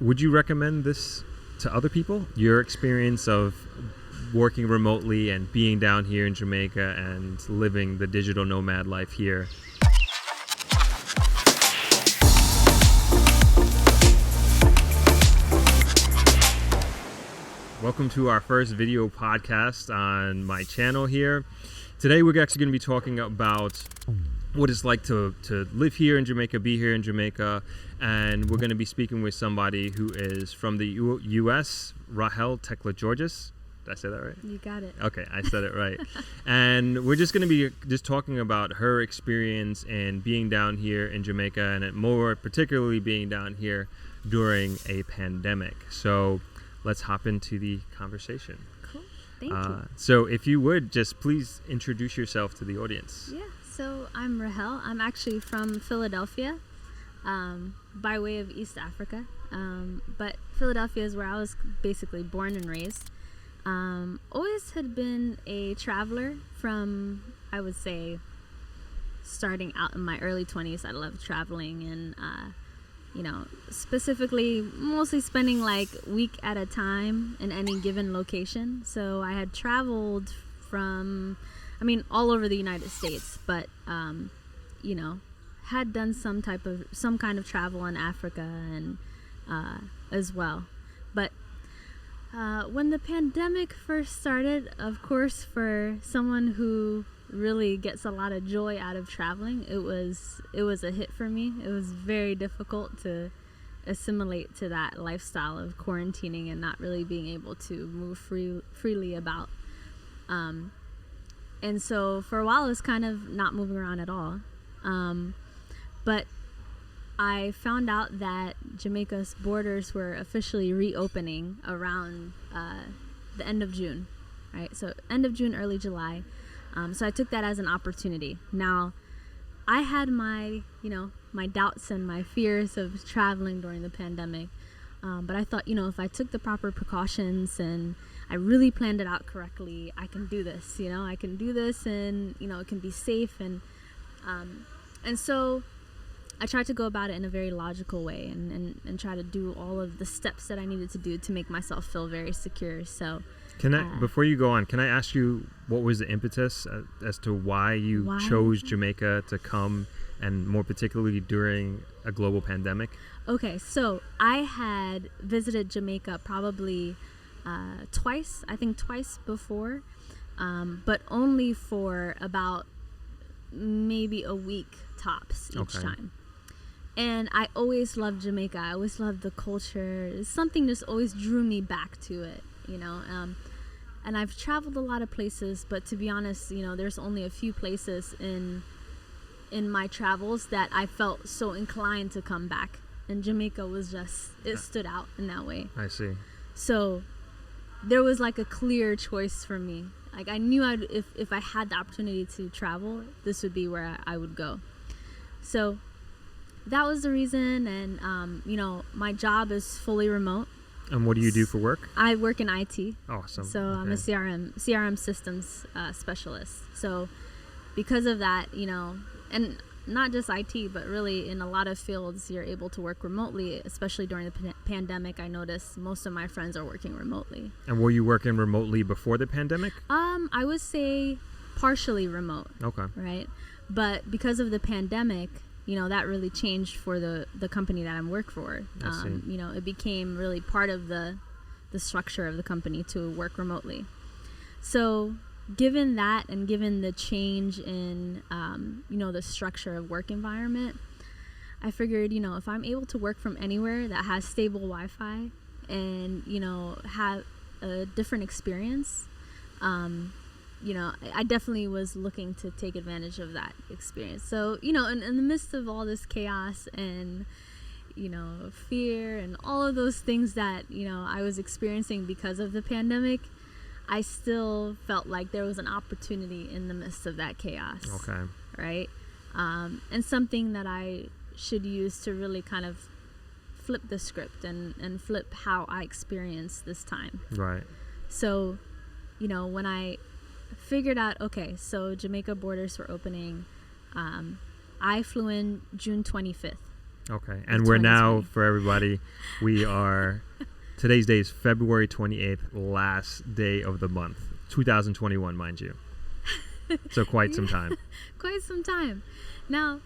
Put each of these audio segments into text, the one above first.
Would you recommend this to other people? Your experience of working remotely and being down here in Jamaica and living the digital nomad life here. Welcome to our first video podcast on my channel here. Today we're actually going to be talking about what it's like to live here in Jamaica, be here in Jamaica, and we're going to be speaking with somebody who is from the U.S., Rahel Georges. Did I say that right? You got it. Okay, I said it right. And we're just going to be just talking about her experience in being down here in Jamaica, and more particularly being down here during a pandemic. So let's hop into the conversation. Cool. Thank you. So if you would, just please introduce yourself to the audience. Yeah. So I'm Rahel. I'm actually from Philadelphia, by way of East Africa. But Philadelphia is where I was basically born and raised. Always had been a traveler from, I would say, starting out in my early 20s. I loved traveling and, specifically mostly spending like week at a time in any given location. So I had traveled from, all over the United States, but, had done some kind of travel in Africa and as well. But when the pandemic first started, of course, for someone who really gets a lot of joy out of traveling, it was a hit for me. It was very difficult to assimilate to that lifestyle of quarantining and not really being able to move freely about. And so for a while, I was kind of not moving around at all. But I found out that Jamaica's borders were officially reopening around the end of June, right? So end of June, early July. So I took that as an opportunity. Now, I had my doubts and my fears of traveling during the pandemic. But I thought, if I took the proper precautions and I really planned it out correctly, I can do this, I can do this and, it can be safe. And so I tried to go about it in a very logical way and try to do all of the steps that I needed to do to make myself feel very secure. So before you go on, can I ask you what was the impetus as to why you chose Jamaica to come, and more particularly during a global pandemic? Okay, so I had visited Jamaica probably twice before, but only for about maybe a week tops each time. And I always loved Jamaica. I always loved the culture. Something just always drew me back to it, and I've traveled a lot of places, but to be honest, there's only a few places in my travels that I felt so inclined to come back. And Jamaica was it stood out in that way. I see. So there was like a clear choice for me. Like I knew if I had the opportunity to travel, this would be where I would go. So that was the reason. And, my job is fully remote. And what do you do for work? I work in IT. Awesome. So I'm a CRM systems specialist. So because of that, and not just IT, but really in a lot of fields, you're able to work remotely, especially during the pandemic. I noticed most of my friends are working remotely. And were you working remotely before the pandemic? I would say partially remote. Okay. Right. But because of the pandemic, that really changed for the company that I'm work for. I see. It became really part of the structure of the company to work remotely. So given that, and given the change in, the structure of work environment, I figured, if I'm able to work from anywhere that has stable Wi-Fi and, have a different experience, I definitely was looking to take advantage of that experience. So, in the midst of all this chaos and, fear and all of those things that, I was experiencing because of the pandemic, I still felt like there was an opportunity in the midst of that chaos. Okay. Right? And something that I should use to really kind of flip the script and flip how I experienced this time. Right. So, when I figured out, okay, so Jamaica borders were opening, I flew in June 25th. Okay. And we're now, 2020. for everybody, today's date is February 28th, last day of the month, 2021, mind you. So quite some time. Quite some time. Now,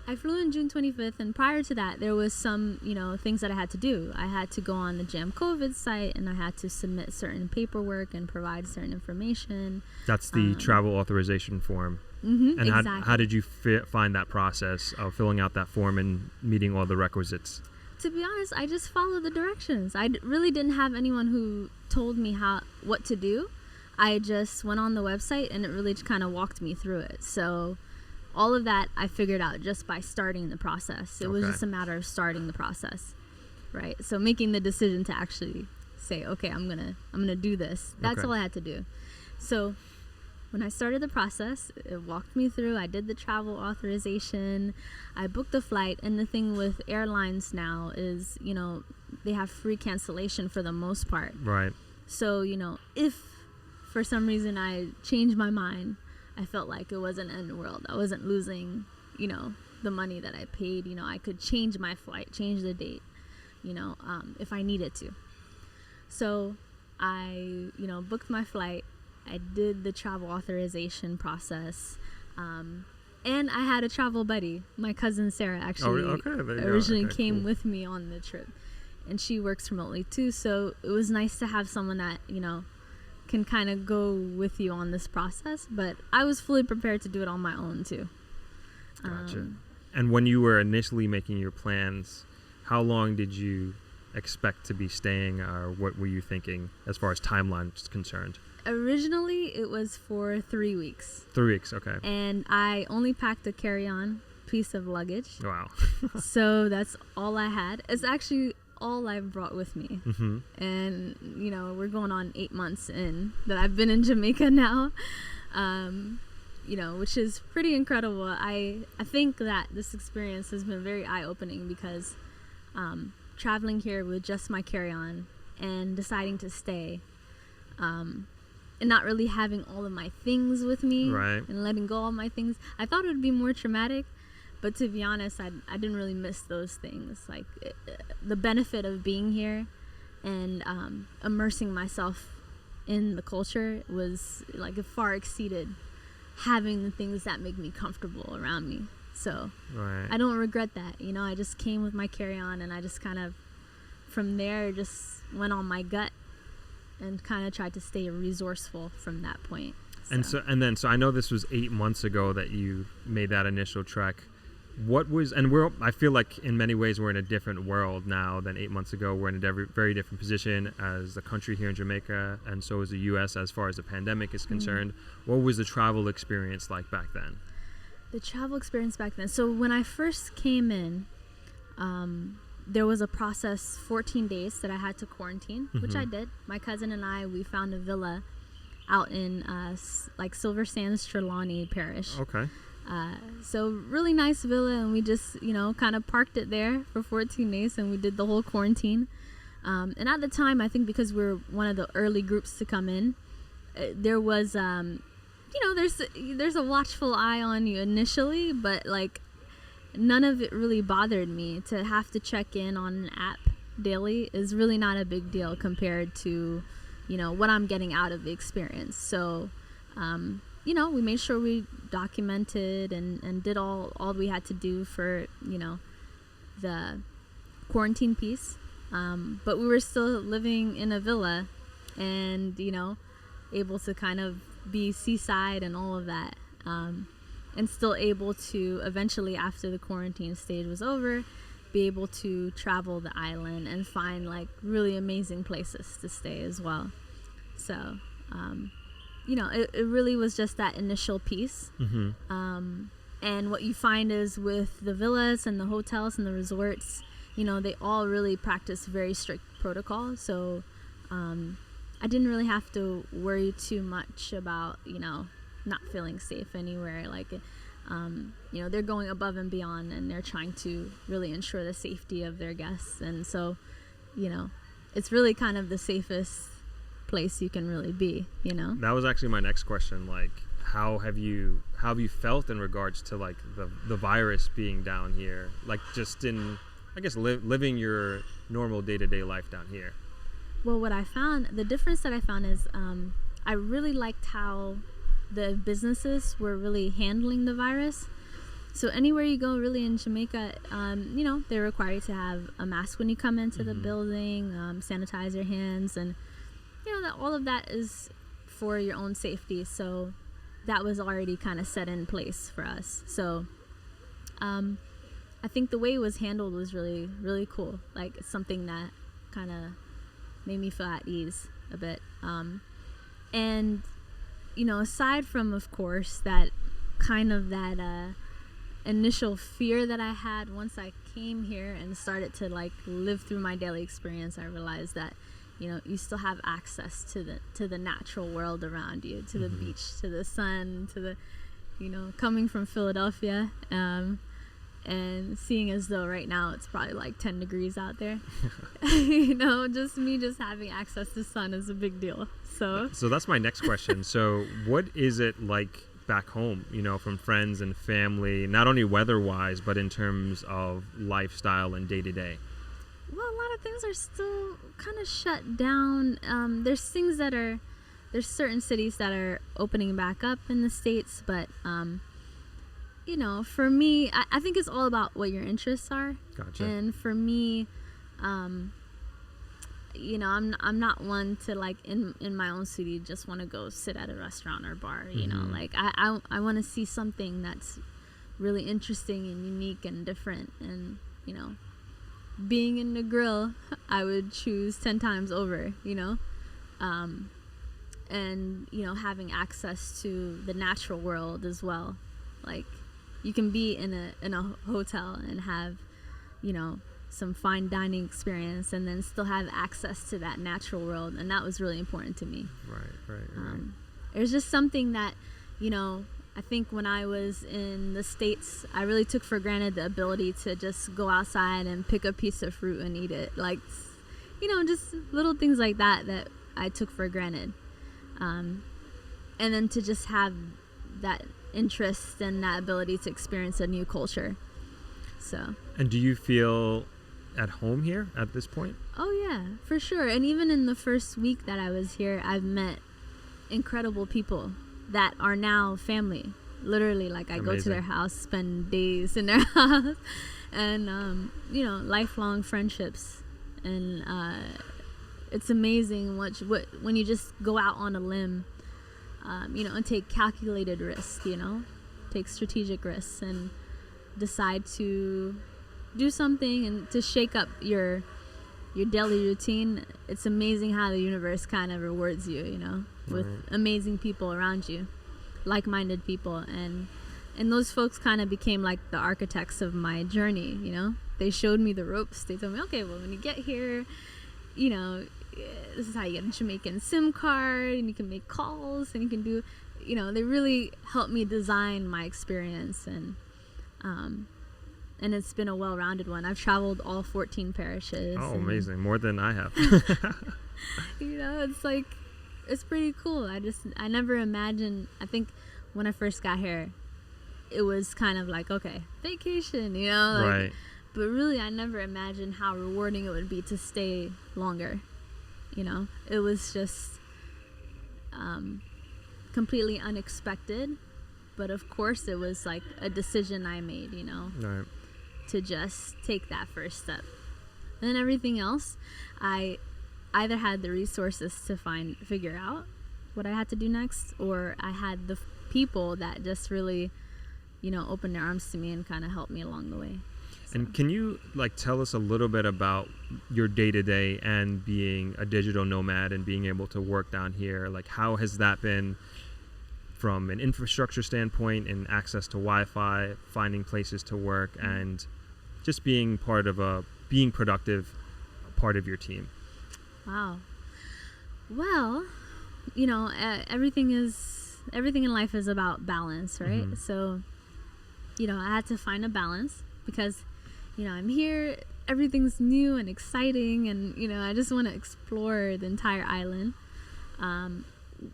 I flew in June 25th, and prior to that, there was some, things that I had to do. I had to go on the Jam COVID site, and I had to submit certain paperwork and provide certain information. That's the travel authorization form. Mm-hmm, and exactly. how did you find that process of filling out that form and meeting all the requisites? To be honest, I just followed the directions. I really didn't have anyone who told me what to do. I just went on the website, and it really just kind of walked me through it. So all of that I figured out just by starting the process. It was just a matter of starting the process, right? So making the decision to actually say, okay, I'm gonna do this. That's all I had to do. So when I started the process, it walked me through. I did the travel authorization. I booked the flight. And the thing with airlines now is, they have free cancellation for the most part. Right. So, if for some reason I changed my mind, I felt like it wasn't in the world. I wasn't losing, the money that I paid. I could change my flight, change the date, if I needed to. So I, booked my flight. I did the travel authorization process. And I had a travel buddy. My cousin Sarah actually originally came with me on the trip. And she works remotely too. So it was nice to have someone that, can kind of go with you on this process. But I was fully prepared to do it on my own too. Gotcha. And when you were initially making your plans, how long did you expect to be staying, or what were you thinking as far as timeline is concerned? Originally, it was for 3 weeks. 3 weeks, okay. And I only packed a carry-on piece of luggage. Wow. So that's all I had. It's actually all I've brought with me. Mm-hmm. And, we're going on 8 months in that I've been in Jamaica now, which is pretty incredible. I think that this experience has been very eye-opening because traveling here with just my carry-on and deciding to stay, and not really having all of my things with me, right, and letting go of my things. I thought it would be more traumatic, but to be honest, I didn't really miss those things. Like the benefit of being here and immersing myself in the culture was like it far exceeded having the things that make me comfortable around me. So right. I don't regret that. I just came with my carry-on, and I just kind of from there just went on my gut and kind of tried to stay resourceful from that point. So I know this was 8 months ago that you made that initial trek. I feel like in many ways we're in a different world now than 8 months ago. We're in a very different position as a country here in Jamaica, and so is the U.S. as far as the pandemic is concerned. Mm-hmm. What was the travel experience like back then? The travel experience back then. So when I first came in, there was a process, 14 days that I had to quarantine, mm-hmm. which I did. My cousin and I, we found a villa out in Silver Sands, Trelawney Parish. Okay. So really nice villa, and we just, kind of parked it there for 14 days, and we did the whole quarantine. And at the time, I think because we were one of the early groups to come in, there was, there's a watchful eye on you initially, but none of it really bothered me. To have to check in on an app daily is really not a big deal compared to, what I'm getting out of the experience. So, we made sure we documented and did all we had to do for, the quarantine piece. But we were still living in a villa and, able to kind of be seaside and all of that. And still able to eventually, after the quarantine stage was over, be able to travel the island and find really amazing places to stay as well. So, it really was just that initial piece. Mm-hmm. And what you find is with the villas and the hotels and the resorts, they all really practice very strict protocol. So I didn't really have to worry too much about, not feeling safe anywhere. They're going above and beyond, and they're trying to really ensure the safety of their guests. And so, it's really kind of the safest place you can really be, That was actually my next question. How have you felt in regards to the virus being down here? Just in I guess, living your normal day-to-day life down here? Well, what I found, the difference that I found is I really liked how the businesses were really handling the virus. So anywhere you go, really in Jamaica, you know, they require you to have a mask when you come into the building, sanitize your hands, and you know that all of that is for your own safety. So that was already kind of set in place for us. So I think the way it was handled was really, really cool. Like, it's something that kind of made me feel at ease a bit. And you know, aside from, of course, that kind of that initial fear that I had, once I came here and started to like live through my daily experience, I realized that, you know, you still have access to the natural world around you, to the beach, to the sun, to the, you know, coming from Philadelphia, and seeing as though right now it's probably like 10 degrees out there. You know, just having access to sun is a big deal. So that's my next question. So what is it like back home, you know, from friends and family, not only weather-wise, but in terms of lifestyle and day-to-day? Well, a lot of things are still kind of shut down. There's certain cities that are opening back up in the States, but you know, for me, I think it's all about what your interests are. Gotcha. And for me, you know, I'm not one to like in my own city just want to go sit at a restaurant or bar. You know, like I want to see something that's really interesting and unique and different. And you know, being in the grill, I would choose 10 times over. You know, and you know, having access to the natural world as well. Like, you can be in a hotel and have, you know, some fine dining experience and then still have access to that natural world, and that was really important to me. Right. It was just something that, you know, I think when I was in the States, I really took for granted the ability to just go outside and pick a piece of fruit and eat it. Like, you know, just little things like that I took for granted. And then to just have that interest and that ability to experience a new culture. So. And do you feel at home here at this point? Oh yeah, for sure. And even in the first week that I was here, I've met incredible people that are now family. Literally, like, I go to their house, spend days in their house, and you know, lifelong friendships. And it's amazing when you just go out on a limb, you know, and take calculated risks, you know, take strategic risks and decide to do something and to shake up your daily routine. It's amazing how the universe kind of rewards you, you know, with amazing people around you, like-minded people. And those folks kind of became like the architects of my journey, you know. They showed me the ropes. They told me, okay, well, when you get here, you know, this is how you get a Jamaican SIM card, and you can make calls, and you can do, you know, they really helped me design my experience. And it's been a well-rounded one. I've traveled all 14 parishes. Oh, amazing. More than I have. You know, it's like, it's pretty cool. I never imagined, I think when I first got here, it was kind of like, okay, vacation, you know, like, right. But really, I never imagined how rewarding it would be to stay longer. You know, it was just completely unexpected. But of course, it was like a decision I made, you know, right, to just take that first step. And then everything else, I either had the resources to figure out what I had to do next, or I had the people that just really, you know, opened their arms to me and kind of helped me along the way. So. And can you like tell us a little bit about your day-to-day and being a digital nomad and being able to work down here? Like, how has that been from an infrastructure standpoint and access to Wi-Fi, finding places to work, and just being being productive part of your team? Wow. Well, you know, everything in life is about balance, right? Mm-hmm. So, you know, I had to find a balance because, you know, I'm here, everything's new and exciting, and, you know, I just want to explore the entire island,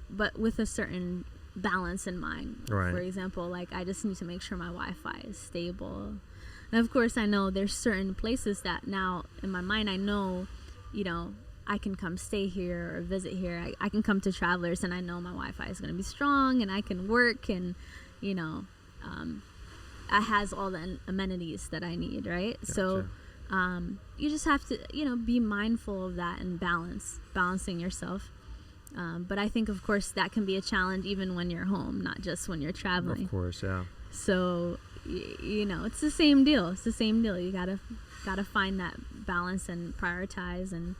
but with a certain balance in mind. Right. For example, like, I just need to make sure my Wi-Fi is stable. And of course, I know there's certain places that now in my mind, I know, I can come stay here or visit here. I can come to Travelers, and I know my Wi-Fi is going to be strong, and I can work, and, it has all the amenities that I need, right? Gotcha. So you just have to, be mindful of that and balancing yourself. But I think, of course, that can be a challenge even when you're home, not just when you're traveling. Of course, yeah. So, it's the same deal. It's the same deal. You gotta find that balance and prioritize. And,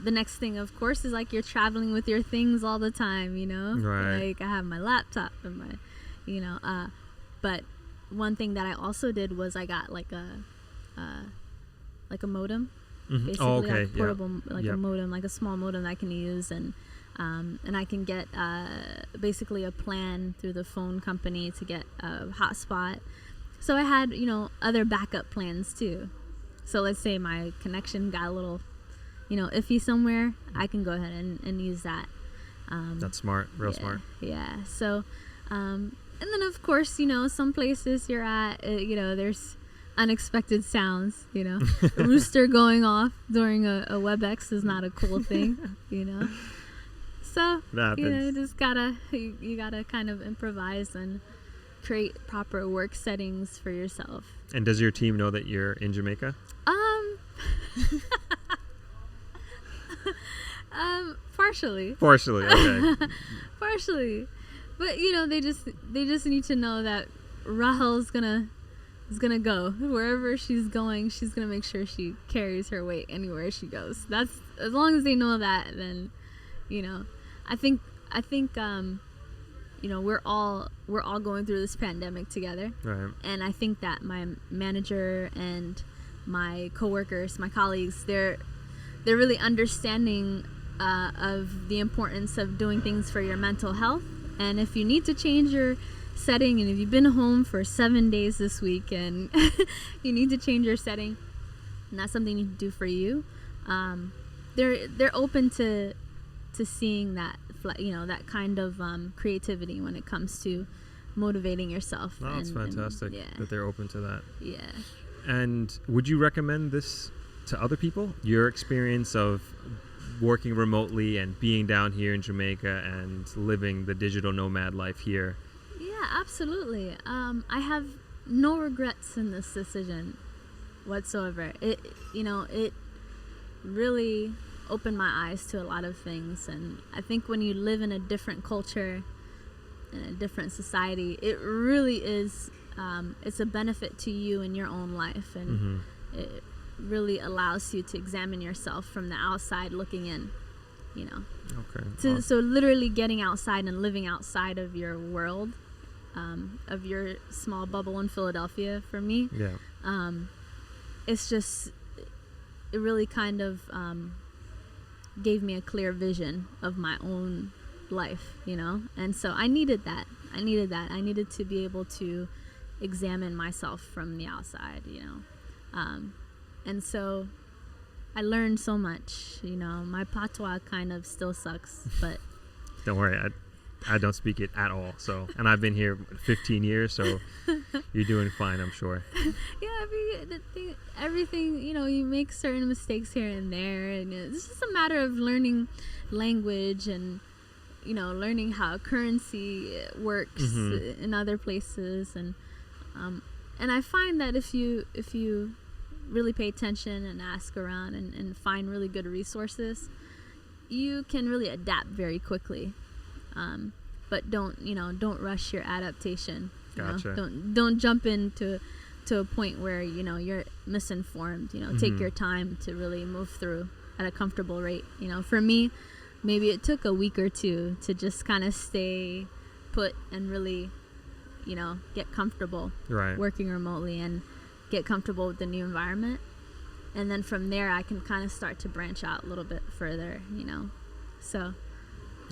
the next thing, of course, is like you're traveling with your things all the time, Right. Like I have my laptop and my, but one thing that I also did was I got like a modem. Mm-hmm. Basically, Oh, okay. like portable, like Yep. a modem, like a small modem that I can use, and I can get basically a plan through the phone company to get a hotspot. So I had, other backup plans too. So let's say my connection got a little, iffy somewhere, I can go ahead and use that. That's smart, real smart. Yeah. So, and then of course, some places you're at, there's unexpected sounds, rooster going off during a WebEx is not a cool thing, So, you just you gotta kind of improvise and create proper work settings for yourself. And does your team know that you're in Jamaica? Partially. Partially, okay. Partially. But they just need to know that Rahel's is gonna go wherever she's going. She's gonna make sure she carries her weight anywhere she goes. That's, as long as they know that, then I think we're all going through this pandemic together. Right. And I think that my manager and my coworkers, my colleagues, they're really understanding of the importance of doing things for your mental health. And if you need to change your setting, and if you've been home for 7 days this week and you need to change your setting, and that's something you can do for you, they're open to seeing that, that kind of creativity when it comes to motivating yourself. Oh, that's fantastic that they're open to that. Yeah. And would you recommend this to other people? Your experience of working remotely and being down here in Jamaica and living the digital nomad life here? Yeah, absolutely. I have no regrets in this decision whatsoever. It really opened my eyes to a lot of things, and I think when you live in a different culture, in a different society, it really is. It's a benefit to you in your own life, and it really allows you to examine yourself from the outside looking in. Okay. Awesome. So literally getting outside and living outside of your world, of your small bubble in Philadelphia. For me, it's just, it really kind of gave me a clear vision of my own life, and so I needed that. I needed to be able to examine myself from the outside, and so I learned so much. My patois kind of still sucks, but don't worry, I don't speak it at all. So, and I've been here 15 years, so you're doing fine, I'm sure. Yeah, everything, you make certain mistakes here and there, and it's just a matter of learning language and learning how currency works in other places, and I find that if you really pay attention and ask around and find really good resources, you can really adapt very quickly. But don't rush your adaptation. Gotcha. Don't jump into a point where you're misinformed. Take your time to really move through at a comfortable rate. For me, maybe it took a week or two to just kind of stay put and really get comfortable working remotely and get comfortable with the new environment, and then from there I can kind of start to branch out a little bit further, so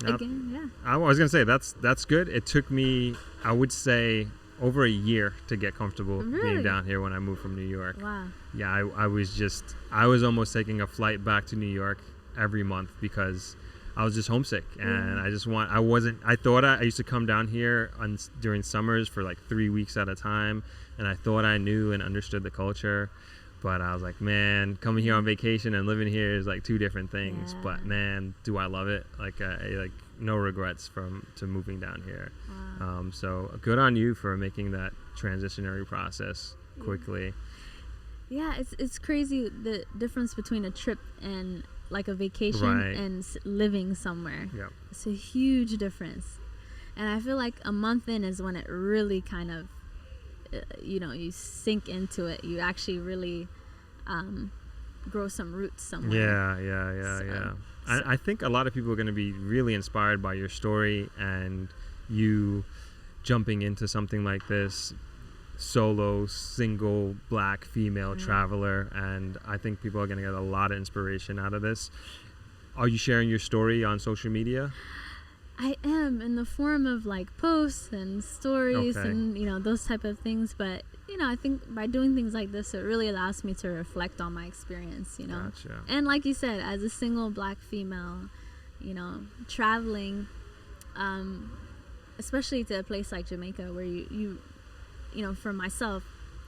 again, I was gonna say that's good. It took me, I would say, over a year to get comfortable being down here when I moved from New York. Wow. Yeah, I was almost taking a flight back to New York every month because I was just homesick, and I used to come down here during summers for like 3 weeks at a time, and I thought I knew and understood the culture, but I was like, man, coming here on vacation and living here is like two different things. Yeah. But man, do I love it. Like no regrets to moving down here. Wow. So good on you for making that transitionary process quickly. Yeah, it's crazy the difference between a trip and like a vacation Right. and living somewhere. Yep. It's a huge difference. And I feel like a month in is when it really kind of, you sink into it. You actually really grow some roots somewhere. Yeah. I think a lot of people are going to be really inspired by your story and you jumping into something like this, solo, single, black, female traveler, and I think people are going to get a lot of inspiration out of this. Are you sharing your story on social media? I am, in the form of like posts and stories Okay. and those type of things, but I think by doing things like this, it really allows me to reflect on my experience, Gotcha. and like you said, as a single black female, traveling, especially to a place like Jamaica where you for myself,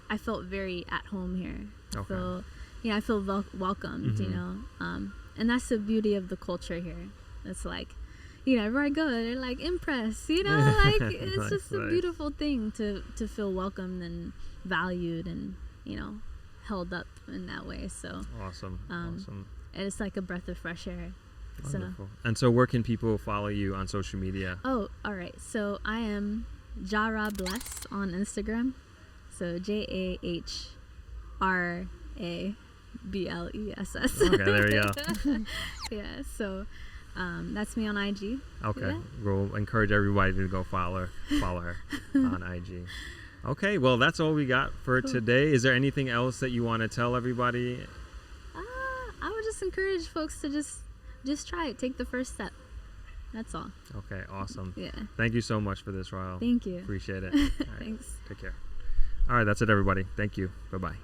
I felt very at home here. Okay. I feel welcomed, Mm-hmm. And that's the beauty of the culture here. It's like, everywhere I go, they're like impressed, like it's just a beautiful thing to feel welcomed and valued and, held up in that way. So Awesome. and it's like a breath of fresh air. Wonderful. And so where can people follow you on social media? Oh, all right. So I am Jara Bless on Instagram. So JAHRABLESS. Okay, there we go. Yeah. So that's me on IG. Okay. Yeah. We'll encourage everybody to go follow her on IG. Okay, well, that's all we got for today. Is there anything else that you want to tell everybody? I would just encourage folks to just try it. Take the first step. That's all. Okay, awesome. Yeah. Thank you so much for this, Rahel. Thank you. Appreciate it. All right, Thanks. take care. All right, that's it, everybody. Thank you. Bye-bye.